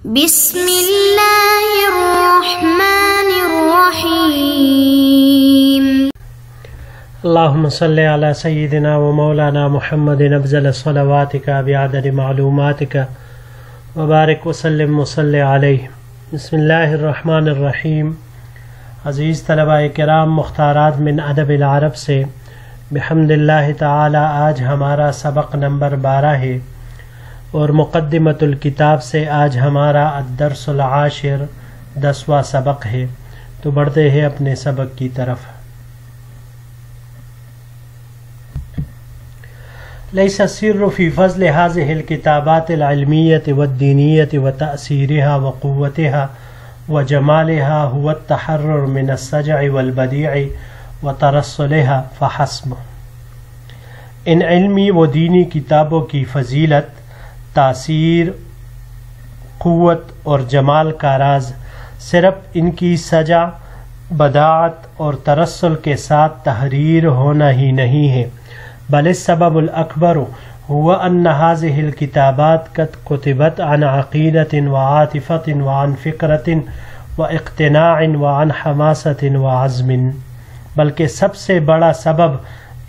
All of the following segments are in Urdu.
بسم اللہ الرحمن الرحیم۔ اللہم صلی علی سیدنا و مولانا محمد افضل صلواتک بعدد معلوماتک وبارک وسلم وصلی علیہ۔ بسم اللہ الرحمن الرحیم۔ عزیز طلباء کرام، مختارات من ادب العرب سے بحمد اللہ تعالی آج ہمارا سبق نمبر 12 ہے، اور مقدمۃ الکتاب سے آج ہمارا الدرس العاشر 10واں سبق ہے۔ تو بڑھتے ہیں اپنے سبق کی طرف۔ لیس السر فی فضل هذه الكتابات العلمیة والدینیة وتأثیرها وقوتها وجمالها هو التحرر من السجع والبدیع وترسلها فحسب۔ ان علمی و دینی کتابوں کی فضیلت، تاثیر، قوت اور جمال کا راز صرف ان کی سجع، بداعت اور ترسل کے ساتھ تحریر ہونا ہی نہیں ہے، بل السبب الاکبر هو ان هذه الكتابات قد كتبت عن عقیدة وعاطفة وعن فکرة واقتناع وعن حماسة وعزم۔ بلکہ سب سے بڑا سبب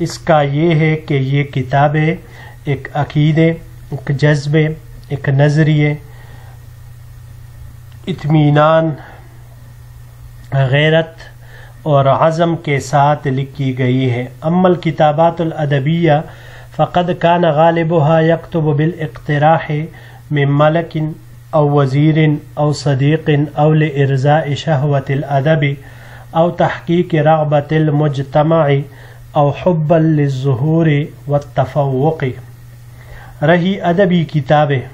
اس کا یہ ہے کہ یہ کتابیں ایک عقیدے، ایک جذبے، ایک نظریے، اطمینان، غیرت اور عزم کے ساتھ لکھی گئی ہے۔ اما الکتابات الادبیہ فقد کان غالبها یکتب بالاقتراح من ملک او وزیر او صدیق او لارضاء شہوۃ الادب او تحقیق رغبۃ المجتمع او حبا للظہور والتفوق۔ رہی ادبی کتابیں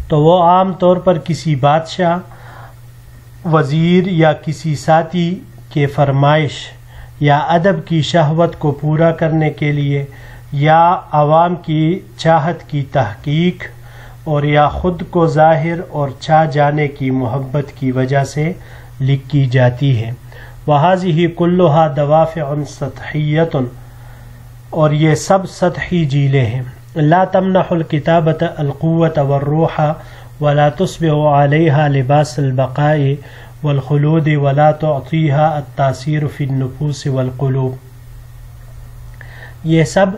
تو وہ عام طور پر کسی بادشاہ، وزیر یا کسی ساتھی کے فرمائش یا ادب کی شہوت کو پورا کرنے کے لیے، یا عوام کی چاہت کی تحقیق، اور یا خود کو ظاہر اور چھا جانے کی محبت کی وجہ سے لکھی جاتی ہے۔ وَهَذِهِ كُلُّهَا دوافع سطحیۃ، اور یہ سب سطحی جیلیں ہیں۔ لا تمنح الکتابۃ القوۃ والروح ولا تصبح علیہا لباس البقاء والخلود ولا تعطیہا التاثیر فی النفوس والقلوب۔ یہ سب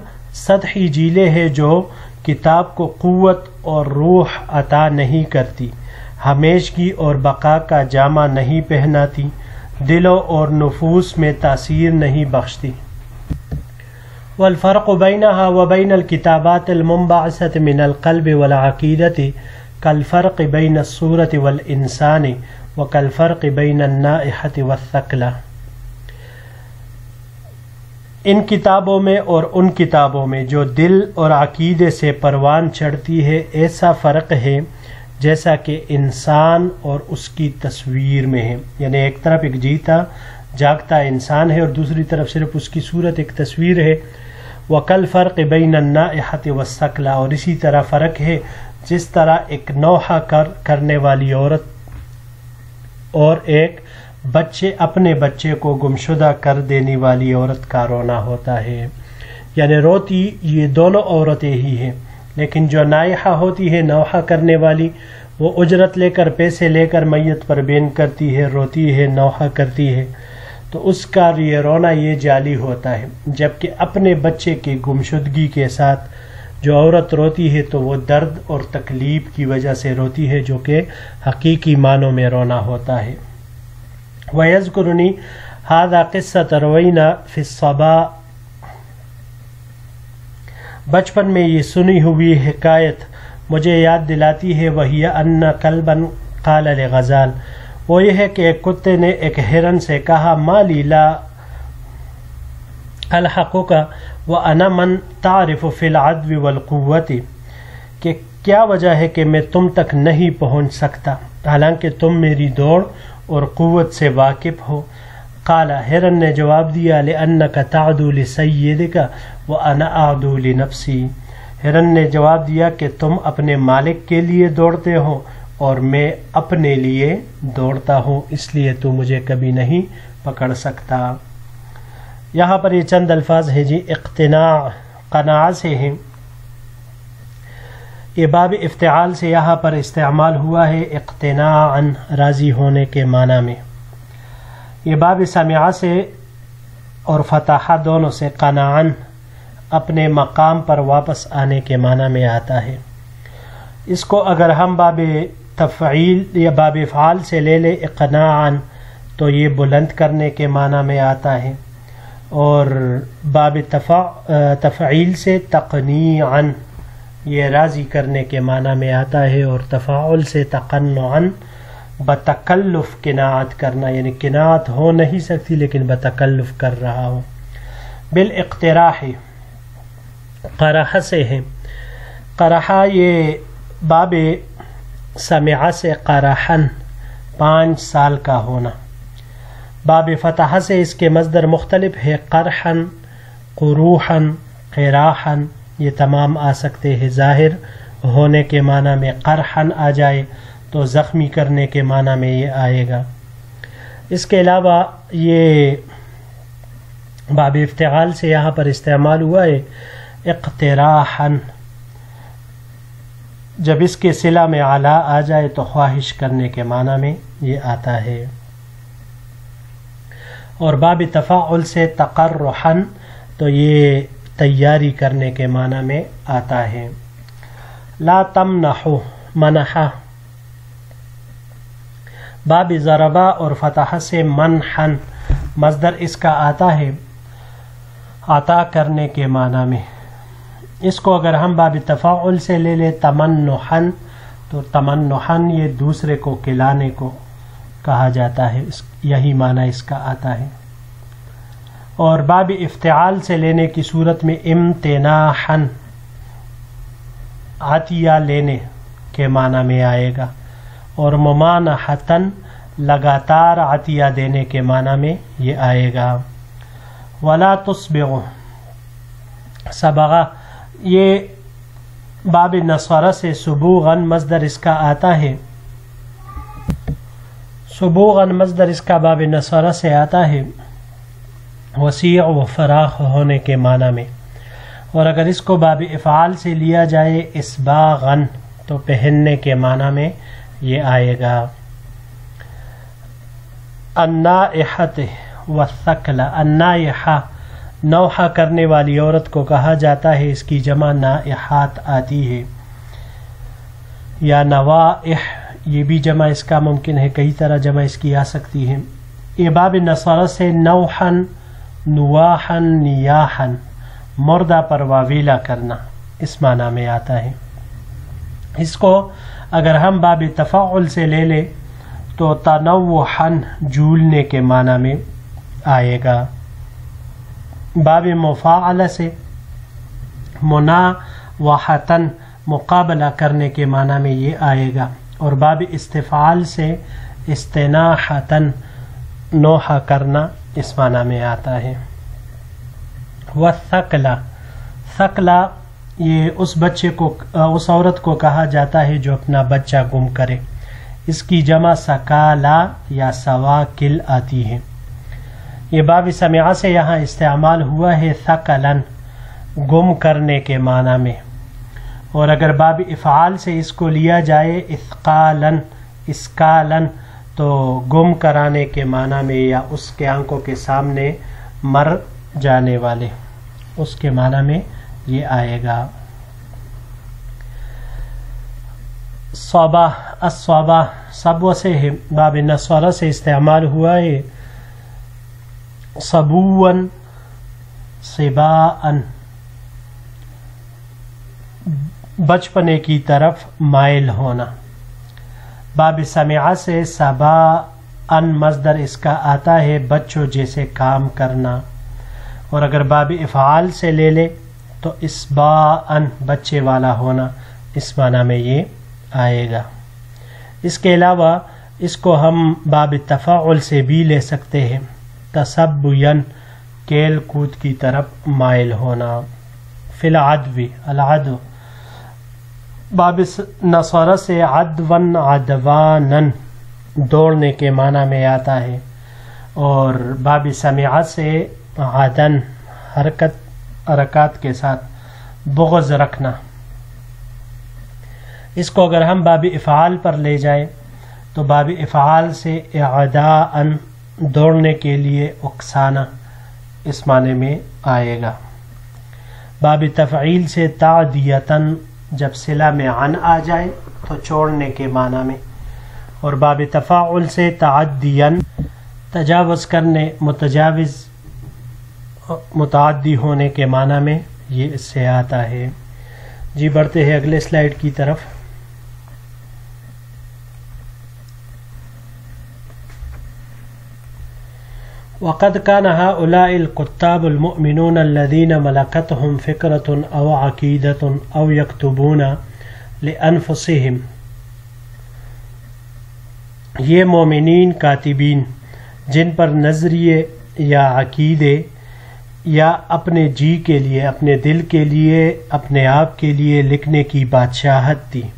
سطحی جیلیں ہیں جو کتاب کو قوت اور روح عطا نہیں کرتی، ہمیشگی اور بقا کا جامہ نہیں پہناتی، دلوں اور نفوس میں تاثیر نہیں بخشتی۔ والفرق بینها وبین الکتابات المنبعثة من القلب والعقیدة کالفرق بین الصورة والانسان وکالفرق بین النائحة والثقلة۔ ان کتابوں میں اور ان کتابوں میں جو دل اور عقیدے سے پروان چڑھتی ہے، ایسا فرق ہے جیسا کہ انسان اور اس کی تصویر میں ہے۔ یعنی ایک طرف ایک جیتا جاگتا انسان ہے اور دوسری طرف صرف اس کی صورت ایک تصویر ہے۔ وَكَلْ فَرْقِ بَيْنَ النَّائِحَةِ وَالثَّقْلَةِ، اور اسی طرح فرق ہے جس طرح ایک نوحہ کرنے والی عورت اور ایک اپنے بچے کو گمشدہ کر دینے والی عورت کا رونا ہوتا ہے۔ یعنی روتی یہ دونوں عورتیں ہی ہیں، لیکن جو نائحہ ہوتی ہے، نوحہ کرنے والی، وہ اجرت لے کر، پیسے لے کر میت پر بین کرتی ہے، روتی ہے، نوحہ کرتی ہے، تو اس کا یہ رونا یہ جعلی ہوتا ہے۔ جبکہ اپنے بچے کی گمشدگی کے ساتھ جو عورت روتی ہے تو وہ درد اور تکلیف کی وجہ سے روتی ہے، جو کہ حقیقی معنوں میں رونا ہوتا ہے۔ وَيَذْكُرُنِي هَذَا قِصَّةَ رَوَيْنَا فِي الصَّبَاءِ، بچپن میں یہ سنی ہوئی حکایت مجھے یاد دلاتی ہے۔ وَهِيَ أَنَّ كَلْبًا قَالَ لِغَزَالٍ، وہ یہ ہے کہ ایک کتے نے ایک ہرن سے کہا، مَالِي لَا أَلْحَقُكَ وَأَنَا مَنْ تَعْرِفُ فِي الْعَدْوِ وَالْقُوَّةِ، کہ کیا وجہ ہے کہ میں تم تک نہیں پہنچ سکتا حالانکہ تم میری دوڑ اور قوت سے واقف ہو۔ قال، ہرن نے جواب دیا، لِأَنَّكَ تَعْدُو لِسَيِّدِكَ وَأَنَا أَعْدُو لِنَفْسِي، ہرن نے جواب دیا کہ تم اپنے مالک کے لیے دوڑتے ہو اور میں اپنے لیے دوڑتا ہوں، اس لیے تو مجھے کبھی نہیں پکڑ سکتا۔ یہاں پر یہ چند الفاظ ہیں جی، اقتناع، قناعت سے ہیں یہ باب افتعال سے یہاں پر استعمال ہوا ہے اقتناعا راضی ہونے کے معنی میں. یہ باب سمعہ سے اور فتح دونوں سے قناعا اپنے مقام پر واپس آنے کے معنی میں آتا ہے. اس کو اگر ہم باب تفعیل یا باب افعال سے لے لے اقناعا تو یہ بلند کرنے کے معنی میں آتا ہے، اور باب تفعیل سے تقنیعا یہ راضی کرنے کے معنی میں آتا ہے، اور تفاعل سے تقنعا بتکلف قناعت کرنا، یعنی قناعت ہو نہیں سکتی لیکن بتکلف کر رہا ہو. بالاقتراح قرح سے ہے. قرح یہ باب سمعہ سے قرحن 5 سال کا ہونا. باب فتح سے اس کے مصدر مختلف ہے، قرحن، قروحن، قراحن، یہ تمام آ سکتے ہیں. ظاہر ہونے کے معنی میں قرحن آ جائے تو زخمی کرنے کے معنی میں یہ آئے گا. اس کے علاوہ یہ باب افتعال سے یہاں پر استعمال ہوا ہے اقتراحن، جب اس کے صلہ میں علا آ جائے تو خواہش کرنے کے معنی میں یہ آتا ہے. اور باب تفاعل سے تقرحن تو یہ تیاری کرنے کے معنی میں آتا ہے. لا تمنحو منحا. باب ضربا اور فتح سے منحن مصدر اس کا آتا ہے عطا کرنے کے معنی میں. اس کو اگر ہم باب تفاعل سے لے لے تمنحن تو تمنحن یہ دوسرے کو کھلانے کو کہا جاتا ہے، یہی معنی اس کا آتا ہے. اور باب افتعال سے لینے کی صورت میں امتناحن عطیہ لینے کے معنی میں آئے گا، اور ممانحتن لگاتار عطیہ دینے کے معنی میں یہ آئے گا. ولا تصبغ صبغہ یہ باب نصرہ سے سبوغن مصدر اس کا آتا ہے. سبوغن مصدر اس کا باب نصرہ سے آتا ہے وسیع و فراخ ہونے کے معنی میں. اور اگر اس کو باب افعال سے لیا جائے اسباغن تو پہننے کے معنی میں یہ آئے گا. النائحۃ والثقل. النائحہ نوحہ کرنے والی عورت کو کہا جاتا ہے، اس کی جمع نائحات آتی ہے، یا نوائح یہ بھی جمع اس کا ممکن ہے، کئی طرح جمع اس کی آ سکتی ہے. یہ باب نصرہ سے نوحن، نواحن، نیاحن مردہ پر واویلا کرنا اس معنی میں آتا ہے. اس کو اگر ہم باب تفاعل سے لے لے تو تنوحن جولنے کے معنی میں آئے گا. باب مفاعلہ سے مناوحتن مقابلہ کرنے کے معنی میں یہ آئے گا، اور باب استفعال سے استناحتن نوحہ کرنا اس معنی میں آتا ہے. والثقلہ ثقلہ یہ اس بچے کو اس عورت کو کہا جاتا ہے جو اپنا بچہ گم کرے، اس کی جمع سکالا یا سواکل آتی ہے. یہ باب سمعہ سے یہاں استعمال ہوا ہے ثقلن گم کرنے کے معنی میں، اور اگر باب افعال سے اس کو لیا جائے اثقالن اسکالن تو گم کرانے کے معنی میں، یا اس کے آنکھوں کے سامنے مر جانے والے اس کے معنی میں یہ آئے گا. صبا الصبا صبو سے ہے، باب نصرہ سے استعمال ہوا ہے صبوًا صباً بچپنے کی طرف مائل ہونا. باب سمعہ سے صباً مصدر اس کا آتا ہے بچوں جیسے کام کرنا، اور اگر باب افعال سے لے لے تو اسباً بچے والا ہونا اس معنی میں یہ آئے گا. اس کے علاوہ اس کو ہم باب تفاعل سے بھی لے سکتے ہیں تسبین کھیل کود کی طرف مائل ہونا. فی العدو العدو باب نصرہ سے عدون عدوانن دوڑنے کے معنی میں آتا ہے، اور باب سمعہ سے عدن حرکات کے ساتھ بغض رکھنا. اس کو اگر ہم باب افعال پر لے جائیں تو باب افعال سے اعداءً دوڑنے کے لیے اکسانا اس معنی میں آئے گا. باب تفعیل سے تعدیتاً جب صلہ میں عن آ جائے تو چھوڑنے کے معنی میں، اور باب تفاعل سے تعدیاً تجاوز کرنے، متجاوز متعدی ہونے کے معنی میں یہ اس سے آتا ہے. جی بڑھتے ہیں اگلے سلائیڈ کی طرف. وقد كان هؤلاء الكتاب المؤمنون الذين ملكتهم فكرة أو عقيدة أو يكتبون لأنفسهم، یہ مومنین کاتبین جن پر نظریے یا عقیدے یا اپنے جی کے لیے، اپنے دل کے لیے، اپنے آپ کے لیے لکھنے کی بادشاہت تھی.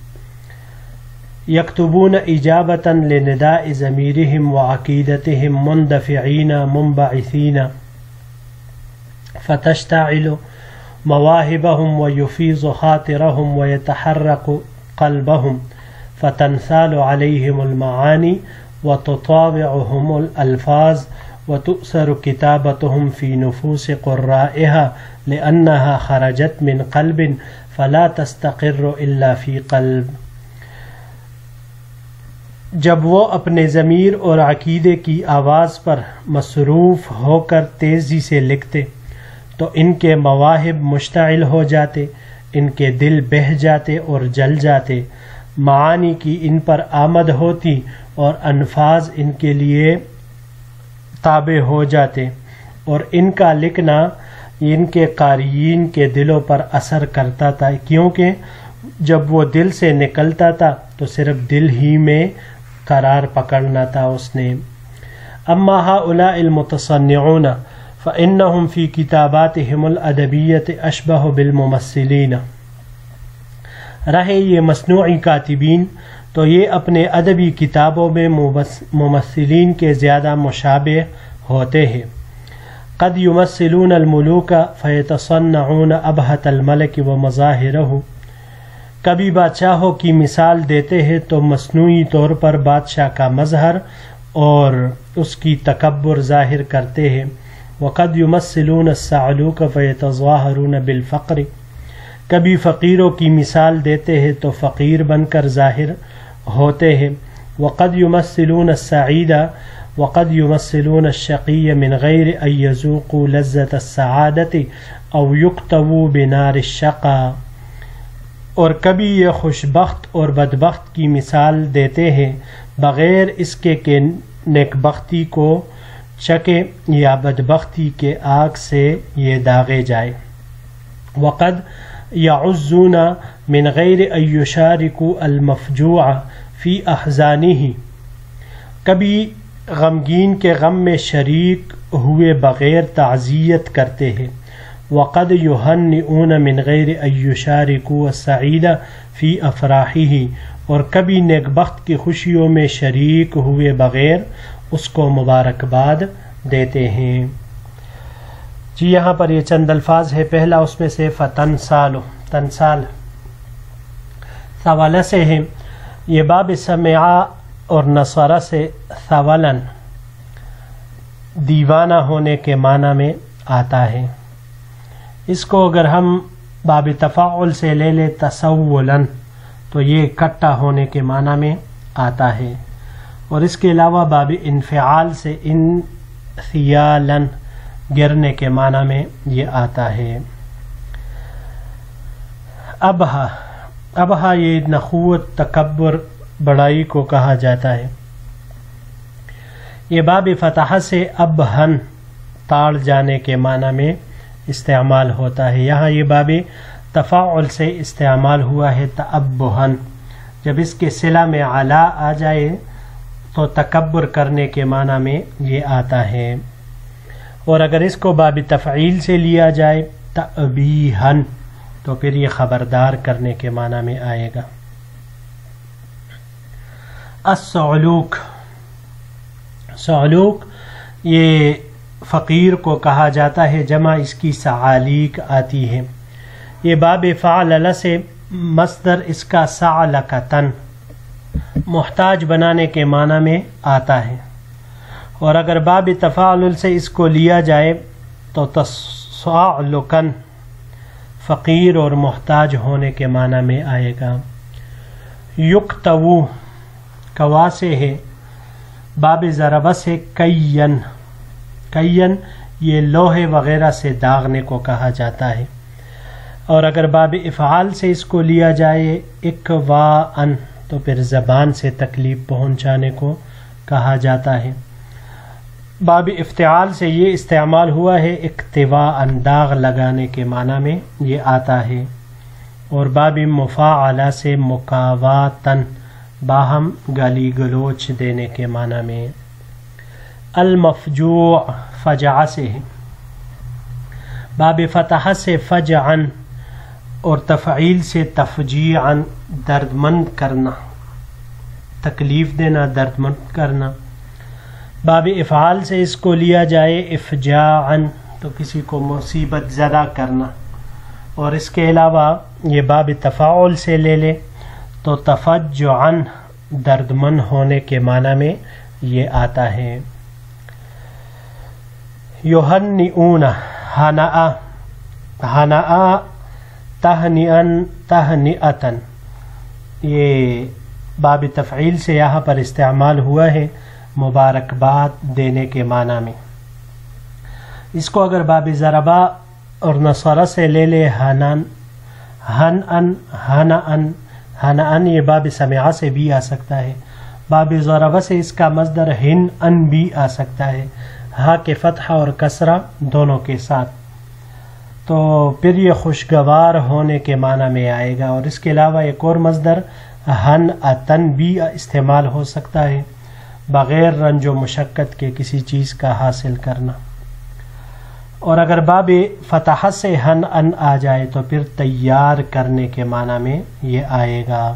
یکتبون اجابتا لنداء ضمیرہم وعقیدتہم مندفعین منبعثین فتشتعل مواہبہم ویفیض خاطرہم ویتحرک قلبہم فتنسال علیہم المعانی وتطاوعہم الالفاظ وتؤثر کتابتہم فی نفوس قرائہا لأنہا خرجت من قلب فلا تستقر الا فی قلب. جب وہ اپنے ضمیر اور عقیدے کی آواز پر مصروف ہو کر تیزی سے لکھتے تو ان کے مواہب مشتعل ہو جاتے، ان کے دل بہہ جاتے اور جل جاتے، معانی کی ان پر آمد ہوتی اور الفاظ ان کے لیے تابع ہو جاتے، اور ان کا لکھنا ان کے قاریین کے دلوں پر اثر کرتا تھا، کیونکہ جب وہ دل سے نکلتا تھا تو صرف دل ہی میں قرار پکڑنا تھا اس نے. اما هؤلاء المتصنعون فإنهم في كتاباتهم الأدبية أشبه بالممثلين، رہے یہ مصنوعی کاتبین تو یہ اپنے ادبی کتابوں میں ممثلین کے زیادہ مشابہ ہوتے ہیں. قد يمثلون الملوك فيتصنعون أبهة الملك ومظاهره، کبھی بادشاہوں کی مثال دیتے ہیں تو مصنوعی طور پر بادشاہ کا مظہر اور اس کی تکبر ظاہر کرتے ہیں. وقد يمثلون الثعلوك فيتظاهرون بالفقر، کبھی فقیروں کی مثال دیتے ہیں تو فقیر بن کر ظاہر ہوتے ہیں. وقد يمثلون السعید وقد يمثلون الشقی من غیر ان يذوقوا لذة السعادة او يكتووا بنار الشقا، اور کبھی یہ خوشبخت اور بدبخت کی مثال دیتے ہیں بغیر اس کے کہ نیکبختی کو چکے یا بدبختی کے آگ سے یہ داغے جائے. وقد يعزون من غیر ان يشاركوا المفجوع فی احزانہ، کبھی غمگین کے غم میں شریک ہوئے بغیر تعزیت کرتے ہیں. وقد يهنئون من غیر ان يشاركوا السعید فی افراحہ، اور کبھی نیکبخت کی خوشیوں میں شریک ہوئے بغیر اس کو مبارکباد دیتے ہیں. جی یہاں پر یہ چند الفاظ ہے. پہلا اس میں سے فتنسال، تنسال ثوالہ سے ہے. یہ باب سمعا اور نصرہ سے ثولن دیوانہ ہونے کے معنی میں آتا ہے. اس کو اگر ہم باب تفاعل سے لے لیں تسولن تو یہ اکٹھا ہونے کے معنی میں آتا ہے. اور اس کے علاوہ باب انفعال سے انثیالن گرنے کے معنی میں یہ آتا ہے. ابہا یہ نخوت، تکبر، بڑائی کو کہا جاتا ہے. یہ باب فتح سے ابہن تاڑ جانے کے معنی میں استعمال ہوتا ہے. یہاں یہ باب تفاعل سے استعمال ہوا ہے تأبہن. جب اس کے صلہ میں علا آ جائے تو تکبر کرنے کے معنی میں یہ آتا ہے. اور اگر اس کو باب تفعیل سے لیا جائے تأبیہن تو پھر یہ خبردار کرنے کے معنی میں آئے گا. الصعلوک، صعلوک یہ فقیر کو کہا جاتا ہے، جمع اس کی سعالیک آتی ہے. یہ باب فعلل سے مصدر اس کا سعلکتن محتاج بنانے کے معنی میں آتا ہے، اور اگر باب تفاعل سے اس کو لیا جائے تو تسعلکن فقیر اور محتاج ہونے کے معنی میں آئے گا۔ یکتوو کوا سے ہے، باب ضربہ سے کین، کین یہ لوہے وغیرہ سے داغنے کو کہا جاتا ہے، اور اگر باب افعال سے اس کو لیا جائے اکواءن تو پھر زبان سے تکلیف پہنچانے کو کہا جاتا ہے۔ باب افتعال سے یہ استعمال ہوا ہے اکتواء داغ لگانے کے معنی میں یہ آتا ہے، اور باب مفاعلہ سے مکاواتن باہم گالی گلوچ دینے کے معنی میں۔ المفجوع فجع سے ہے، باب فتح سے فجعن اور تفعیل سے تفجیعن دردمند کرنا، تکلیف دینا، دردمند کرنا۔ باب افعال سے اس کو لیا جائے افجاعن تو کسی کو مصیبت زدہ کرنا، اور اس کے علاوہ یہ باب تفاعل سے لے لے تو تفجعن دردمند ہونے کے معنی میں یہ آتا ہے۔ یہنئون ہنأ، ہنأ تہنئن تہنئتن یہ باب تفعیل سے یہاں پر استعمال ہوا ہے مبارکباد دینے کے معنی میں۔ اس کو اگر باب ضربہ اور نصرہ سے لے لے ہنن، ہنن، ہنن، ہنن یہ باب سمعہ سے بھی آ سکتا ہے، باب ضربہ سے اس کا مصدر ہن ان بھی آ سکتا ہے، ہاں کے فتح اور کسرہ دونوں کے ساتھ، تو پھر یہ خوشگوار ہونے کے معنی میں آئے گا۔ اور اس کے علاوہ ایک اور مصدر ہن اتن بھی استعمال ہو سکتا ہے، بغیر رنج و مشقت کے کسی چیز کا حاصل کرنا۔ اور اگر باب فتح سے ہن ان آ جائے تو پھر تیار کرنے کے معنی میں یہ آئے گا،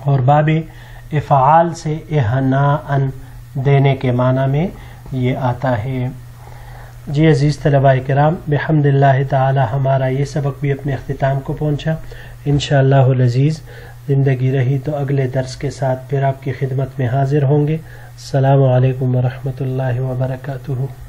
اور باب افعال سے اہناء دینے کے معنی میں یہ آتا ہے۔ جی عزیز طلباء کرام، بحمد اللہ تعالی ہمارا یہ سبق بھی اپنے اختتام کو پہنچا۔ انشاءاللہ العزیز زندگی رہی تو اگلے درس کے ساتھ پھر آپ کی خدمت میں حاضر ہوں گے۔ السلام علیکم ورحمۃ اللہ وبرکاتہ۔